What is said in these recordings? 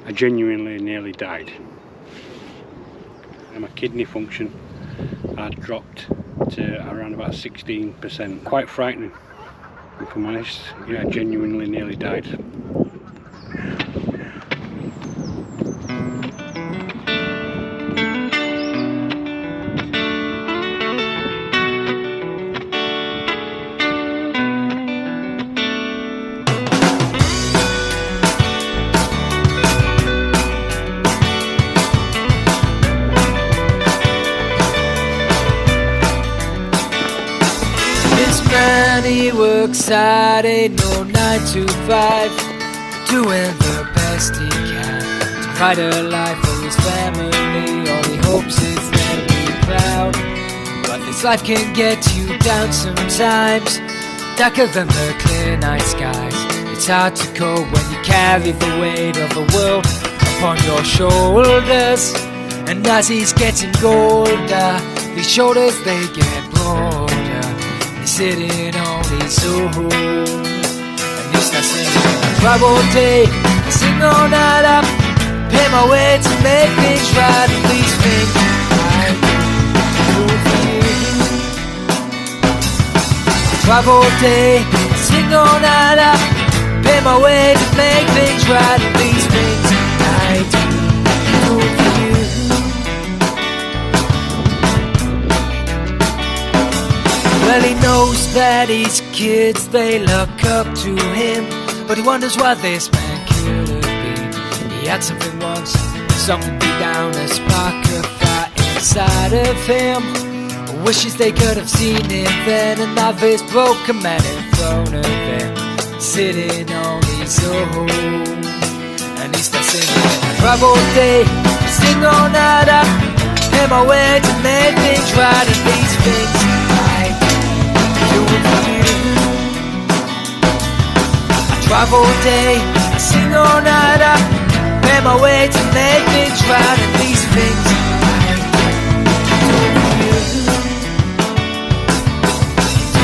I genuinely nearly died. And my kidney function had dropped to around about 16%. Quite frightening, if I'm honest. Yeah, I genuinely nearly died. He works hard, ain't no 9 to 5, doing the best he can to provide a life for his family. All he hopes is they'll be proud, but this life can get you down sometimes, darker than the clear night skies. It's hard to cope when you carry the weight of the world upon your shoulders, and as he's getting older, these shoulders they get broader. Sitting on his own, and he starts singing. I drive all day, I sing all night up, pay my way to make things right. And these things I do for you. I drive all day, I sing all night up, pay my way to make things right. And these things I do for you. Well, he knows that his kids, they look up to him, but he wonders what this man could have been. He had something once, something deep down, a spark of fire inside of him. Wishes they could have seen him then, and now this broken man in front of him, sitting on his own. And he starts singing. I drive all day, sing all night, I pay my way to make things right. And these things I drive all day, I sing all night, I pay my way to make things right. And these things I do.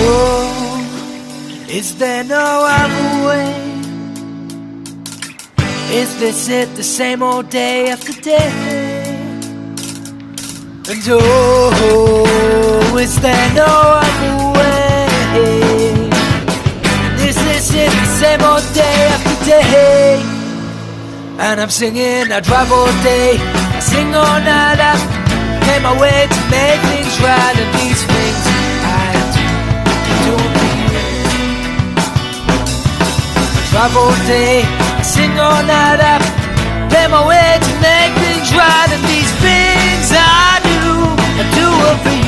Oh, is there no other way? Is this it, the same old day after day? And oh, is there no other way? Is this it, the same old day after day? And I'm singing, I drive all day, I sing all night, I pay my way to make things right. And these things I do for you. I drive all day, I sing all night, I pay my way to make things right. And these things I do it for you.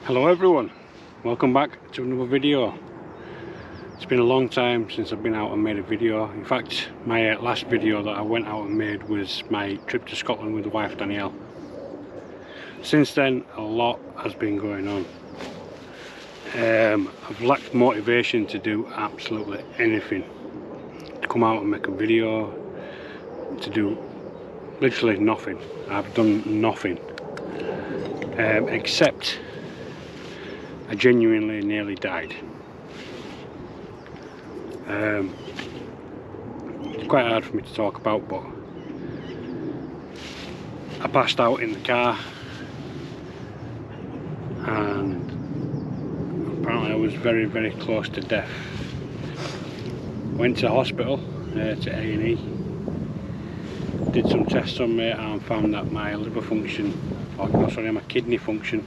Hello everyone, Welcome back to another video. It's been a long time since I've been out and made a video. In fact, my last video that I went out and made was my trip to Scotland with the wife Danielle. Since then, a lot has been going on. I've lacked motivation to do absolutely anything. To come out and make a video, to do literally nothing. I've done nothing. Except I genuinely nearly died. It's quite hard for me to talk about, but I passed out in the car and apparently I was very, very close to death. Went to hospital, to A&E, did some tests on me and found that my liver function, or no, sorry, my kidney function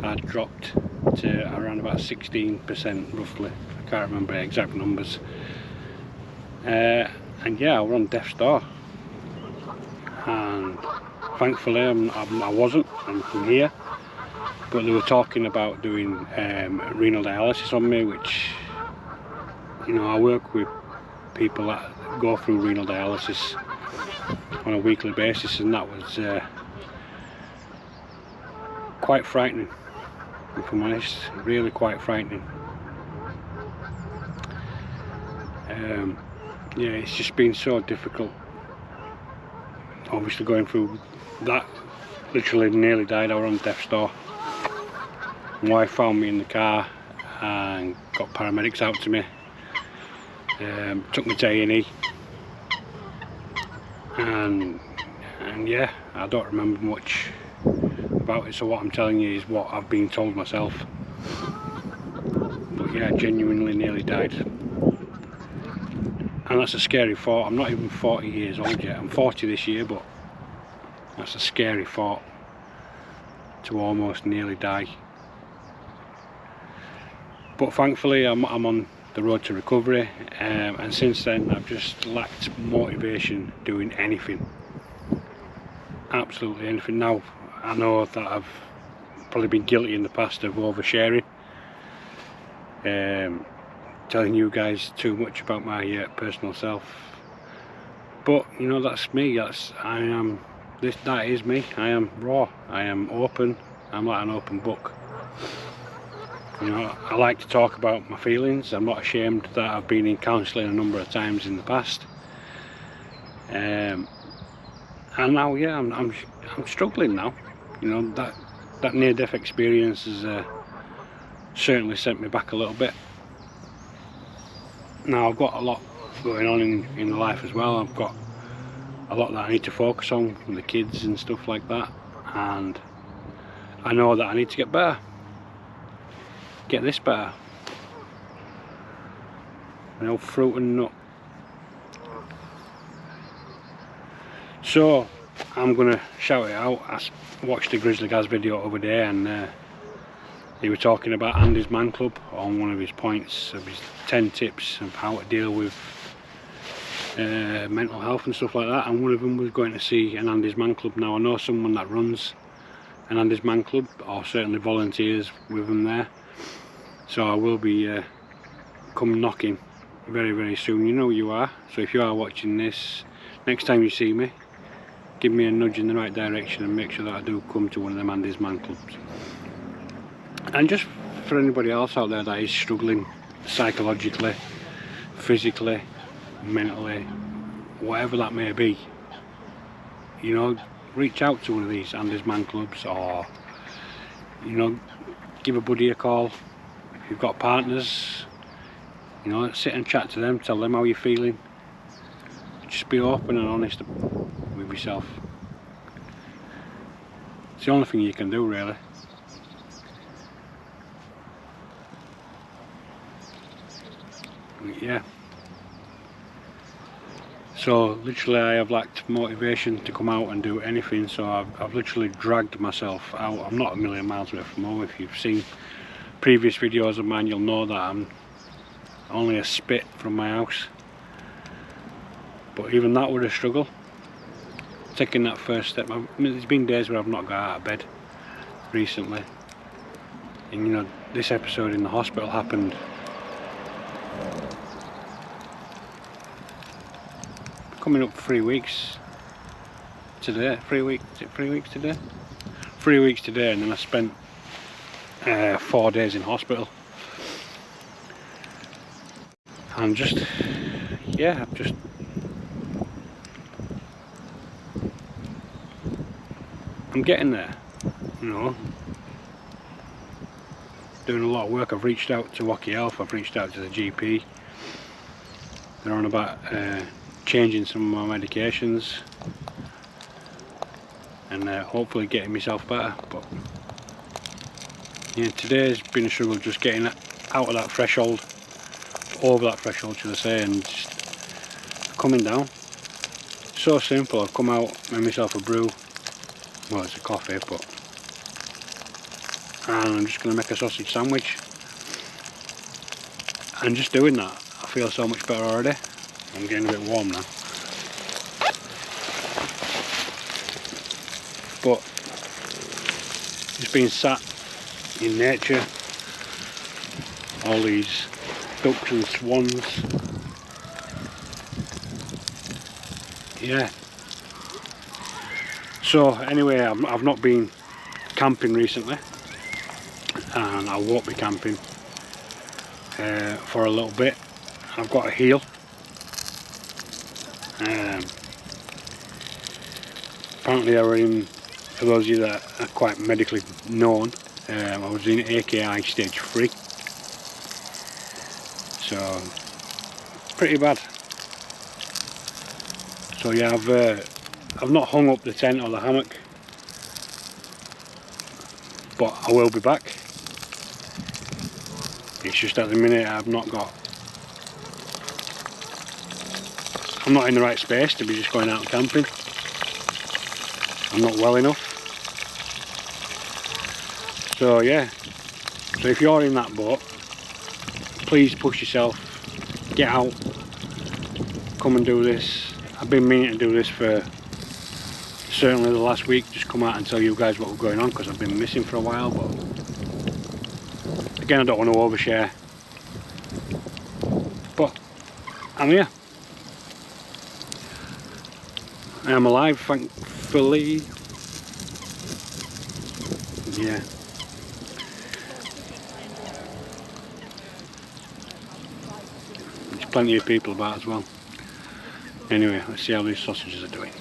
had dropped to around about 16% roughly. I can't remember the exact numbers. And yeah, we're on death's door. And thankfully I wasn't, I'm here. But they were talking about doing renal dialysis on me, which, you know, I work with people that go through renal dialysis on a weekly basis, and that was quite frightening, if I'm honest, really quite frightening. Yeah, it's just been so difficult, obviously going through that. Literally nearly died. I was on death's door. My wife found me in the car and got paramedics out to me, took me to A&E, and yeah, I don't remember much about it, so what I'm telling you is what I've been told myself. But yeah, genuinely nearly died, and that's a scary thought. I'm not even 40 years old yet. I'm 40 this year, but that's a scary thought, to almost nearly die. But thankfully I'm on the road to recovery, and since then I've just lacked motivation doing anything, absolutely anything. Now I know that I've probably been guilty in the past of oversharing, telling you guys too much about my personal self, but you know, that's me. That is me. I am raw, I am open, I'm like an open book. You know, I like to talk about my feelings. I'm not ashamed that I've been in counselling a number of times in the past, and now, yeah, I'm struggling now. You know, that near-death experience has certainly sent me back a little bit. Now I've got a lot going on in life as well. I've got a lot that I need to focus on with the kids and stuff like that, and I know that I need to get better. Get this better. You know, fruit and nut. So I'm gonna shout it out. I watched the Grizzly Gaz video over there, and he was talking about Andy's Man Club on one of his points of his 10 tips of how to deal with mental health and stuff like that, and one of them was going to see an Andy's Man Club. Now I know someone that runs an Andy's Man Club, or certainly volunteers with them there, so I will be come knocking very, very soon. You know who you are, so if you are watching this, next time you see me, give me a nudge in the right direction and make sure that I do come to one of them Andy's Man Clubs. And just for anybody else out there that is struggling psychologically, physically, mentally, whatever that may be, you know, reach out to one of these Andy's Man Clubs, or, you know, give a buddy a call. If you've got partners, you know, sit and chat to them, tell them how you're feeling. Just be open and honest with yourself. It's the only thing you can do, really. Yeah. So literally I have lacked motivation to come out and do anything, so I've literally dragged myself out. I'm not a million miles away from home. If you've seen previous videos of mine, you'll know that I'm only a spit from my house, but even that was a struggle, taking that first step. I mean, there's been days where I've not got out of bed recently, And you know, this episode in the hospital happened coming up 3 weeks today. 3 weeks, is it 3 weeks today? 3 weeks today, and then I spent 4 days in hospital. And just, yeah, I'm getting there, you know. Doing a lot of work. I've reached out to Wacky Health, I've reached out to the GP. They're on about changing some of my medications and hopefully getting myself better. But yeah, today's been a struggle, just getting out of that threshold, over that threshold should I say, and just coming down. So simple. I've come out, made myself a brew, well it's a coffee, but, and I'm just going to make a sausage sandwich, and just doing that I feel so much better already. I'm getting a bit warm now, but just being sat in nature, all these ducks and swans, yeah. So anyway, I've not been camping recently, and I won't be camping for a little bit. I've got a heel. Apparently I was in, for those of you that are quite medically known, I was in AKI stage 3. So pretty bad. So yeah, I've not hung up the tent or the hammock, but I will be back. It's just at the minute I'm not in the right space to be just going out camping. I'm not well enough. So yeah, so if you're in that boat, please push yourself, get out, come and do this. I've been meaning to do this for certainly the last week, just come out and tell you guys what was going on, because I've been missing for a while. But again, I don't want to overshare, but I'm here. I am alive, thankfully. Yeah. There's plenty of people about as well. Anyway, let's see how these sausages are doing.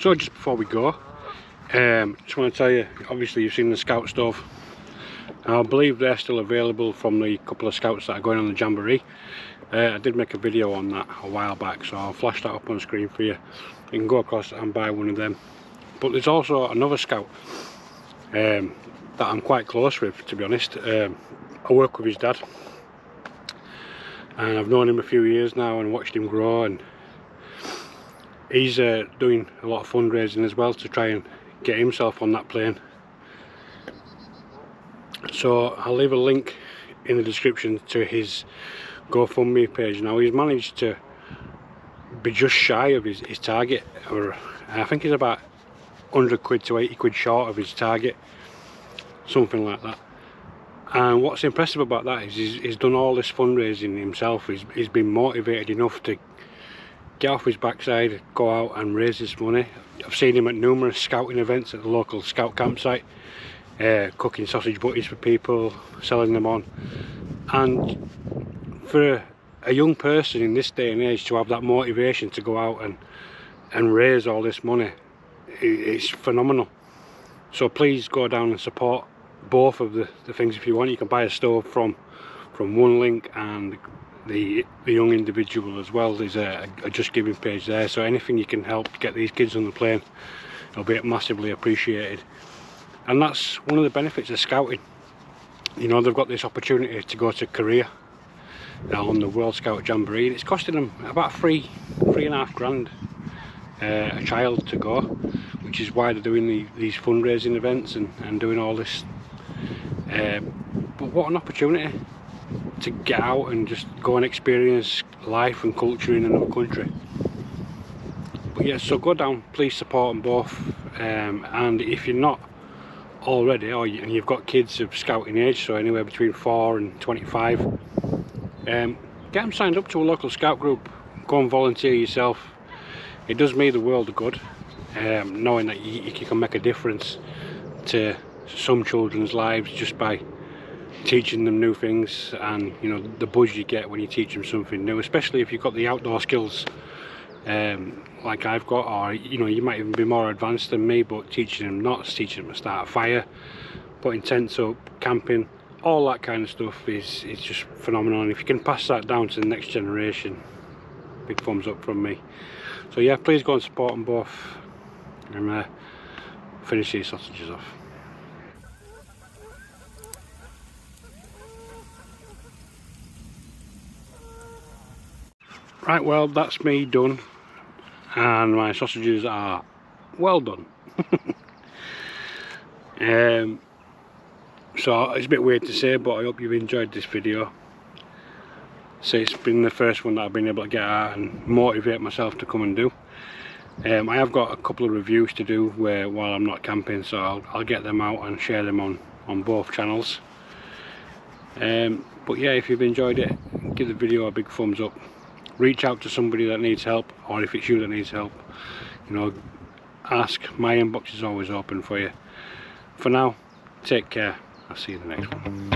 So just before we go, just want to tell you, obviously you've seen the scout stove. I believe they're still available from the couple of scouts that are going on the Jamboree. I did make a video on that a while back, so I'll flash that up on screen for you. You can go across and buy one of them. But there's also another scout that I'm quite close with, to be honest. I work with his dad, and I've known him a few years now and watched him grow, and he's doing a lot of fundraising as well to try and get himself on that plane. So I'll leave a link in the description to his GoFundMe page. Now he's managed to be just shy of his target, or I think he's about 100 quid to 80 quid short of his target, something like that. And what's impressive about that is he's done all this fundraising himself. He's been motivated enough to get off his backside, go out and raise this money. I've seen him at numerous scouting events at the local scout campsite, cooking sausage butties for people, selling them on. And for a young person in this day and age to have that motivation to go out and raise all this money, it's phenomenal. So please go down and support both of the things if you want. You can buy a stove from one link, and the young individual as well. There's a Just Giving page there, so anything you can help get these kids on the plane, it'll be massively appreciated. And that's one of the benefits of scouting. You know, they've got this opportunity to go to Korea on the World Scout Jamboree, and it's costing them about $3.5 grand a child to go, which is why they're doing these fundraising events and doing all this. But what an opportunity to get out and just go and experience life and culture in another country. But yeah, so go down, please support them both, and if you're not already, and you've got kids of scouting age, so anywhere between 4 and 25, get them signed up to a local scout group. Go and volunteer yourself. It does me the world of good, knowing that you can make a difference to some children's lives just by teaching them new things, and you know, the buzz you get when you teach them something new, especially if you've got the outdoor skills like I've got, or you know, you might even be more advanced than me, but teaching them knots, teaching them to start a fire, putting tents up, camping, all that kind of stuff is just phenomenal. And if you can pass that down to the next generation, big thumbs up from me. So yeah, please go and support them both, and finish these sausages off. Right, well, that's me done, and my sausages are well done. So it's a bit weird to say, but I hope you've enjoyed this video. So it's been the first one that I've been able to get out and motivate myself to come and do. I have got a couple of reviews to do while I'm not camping, so I'll get them out and share them on both channels. But yeah, if you've enjoyed it, give the video a big thumbs up. Reach out to somebody that needs help, or if it's you that needs help, you know, ask. My inbox is always open for you. For now, take care. I'll see you in the next one.